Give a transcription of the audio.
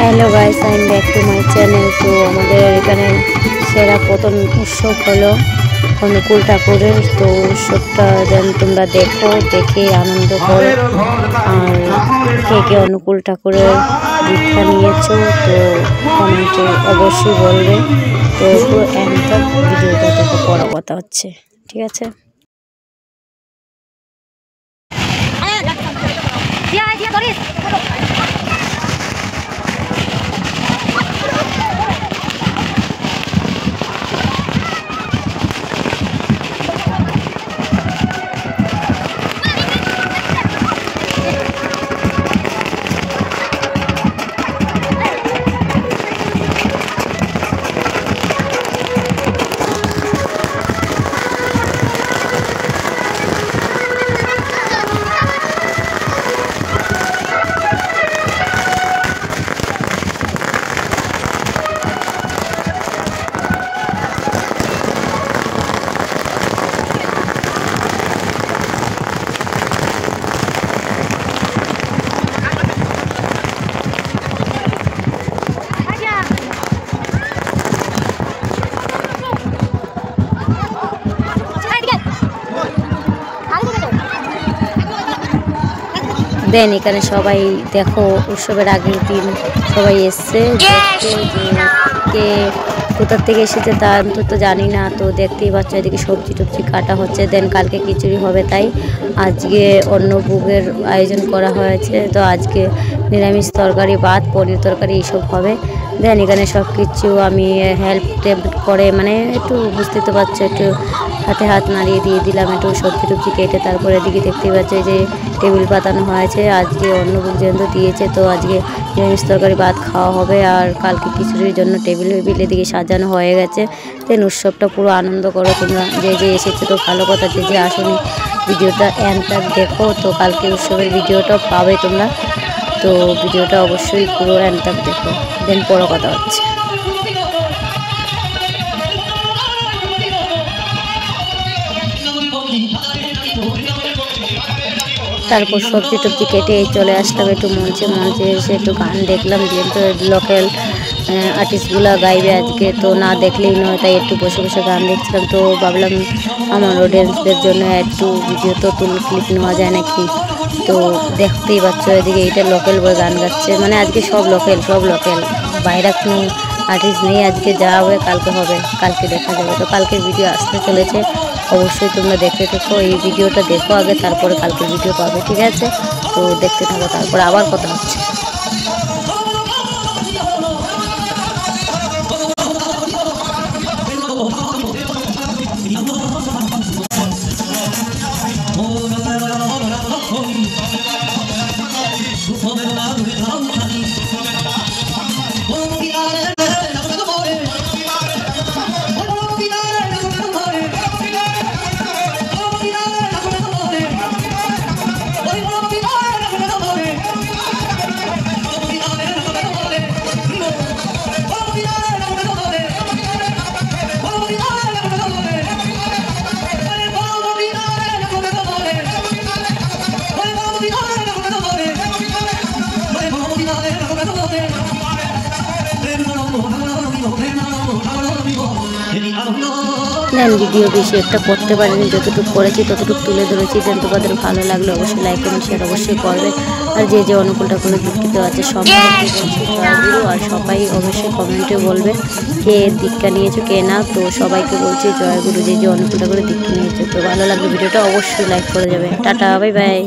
Hello guys, I am back to my channel. तो हमारे এখানে সেরা পতন উৎসব হলো অনুকূল ঠাকুরের। তো উৎসবটা যেন তোমরা দেখো, দেখে আনন্দ করো। আর কে কে অনুকূল ঠাকুরের দীক্ষা নিয়েছো তো কমেন্টে অবশ্যই বলবে। তো পুরো এন্ড তক ভিডিওটা দেখো, পড়া কথা হচ্ছে, ঠিক আছে। দেন এখানে সবাই দেখো, উৎসবের আগের দিন সবাই এসছে দেখতে, যে কে কোথা থেকে এসেছে তা তো জানি না। তো দেখতেই পাচ্ছ এদিকে সবজি টবজি কাটা হচ্ছে। দেন কালকে খিচুড়ি হবে, তাই আজকে অন্য ভোগের আয়োজন করা হয়েছে। তো আজকে নিরামিষ তরকারি, ভাত, পনির তরকারি এইসব হবে। দেন এখানে সব কিছু আমি হেল্প করে, মানে একটু বুঝতে তো পারছো, একটু হাতে হাত নাড়িয়ে দিয়ে দিলাম, একটু সবজি টবজি কেটে। তারপরে এদিকে দেখতেই পাচ্ছি যে টেবিল পাতানো হয়েছে, আজকে অন্য ভোগ যেহেতু দিয়েছে। তো আজকে নিরামিষ তরকারি ভাত খাওয়া হবে, আর কালকে খিচুড়ির জন্য টেবিল এদিকে সাজানো হয়ে গেছে। দেন উৎসবটা পুরো আনন্দ করো তোমরা, যে এসেছে তো ভালো কথা, যে আসেনি ভিডিওটা এন্ড তক দেখো। তো কালকে উৎসবের ভিডিওটা পাবে তোমরা, তো ভিডিওটা অবশ্যই পুরো এন্ড তক দেখো। দেন পরে কথা হচ্ছে। তারপর সবজি টবজি কেটে চলে আসলাম একটু মঞ্চে এসে একটু গান দেখলাম, যেহেতু লোকাল আর্টিস্টগুলো গাইবে আজকে, তো না দেখলেই নয়, তাই একটু বসে বসে গান দেখছিলাম। তো ভাবলাম আমার অডিয়েন্সদের জন্য একটু ভিডিও তো ক্লিপ নেওয়া যায় নাকি। তো দেখতেই পাচ্ছ এদিকে এটা লোকাল বয় গান গাচ্ছে, মানে আজকে সব লোকাল বাইরে কোনো আর্টিস্ট নেই। আজকে যা হবে কালকে হবে, কালকে দেখা যাবে। তো কালকের ভিডিও আসতে চলেছে, অবশ্যই তোমরা দেখতে থাকো। এই ভিডিওটা দেখো আগে, তারপরে কালকের ভিডিও পাবে, ঠিক আছে। তো দেখতে থাকো, তারপরে আবার কথা হচ্ছে। দেন ভিডিও বেশি একটা করতে পারিনি, যতটুকু করেছি ততটুকু তুলে ধরেছি। দেন তোমাদের ভালো লাগলে অবশ্যই লাইক কমেন্ট শেয়ার অবশ্যই করবে। আর যে অনুকূল ঠাকুরের দীক্ষিত আছে সবাইকে বলছি জয়গুরু, আর সবাই অবশ্যই কমেন্টে বলবে কে দীক্ষা নিয়েছো কে না। তো সবাইকে বলছি জয়গুরু, যে অনুকূল ঠাকুরের দীক্ষা নিয়েছো। তো ভালো লাগলে ভিডিওটা অবশ্যই লাইক করে যাবে। Tata, bye bye.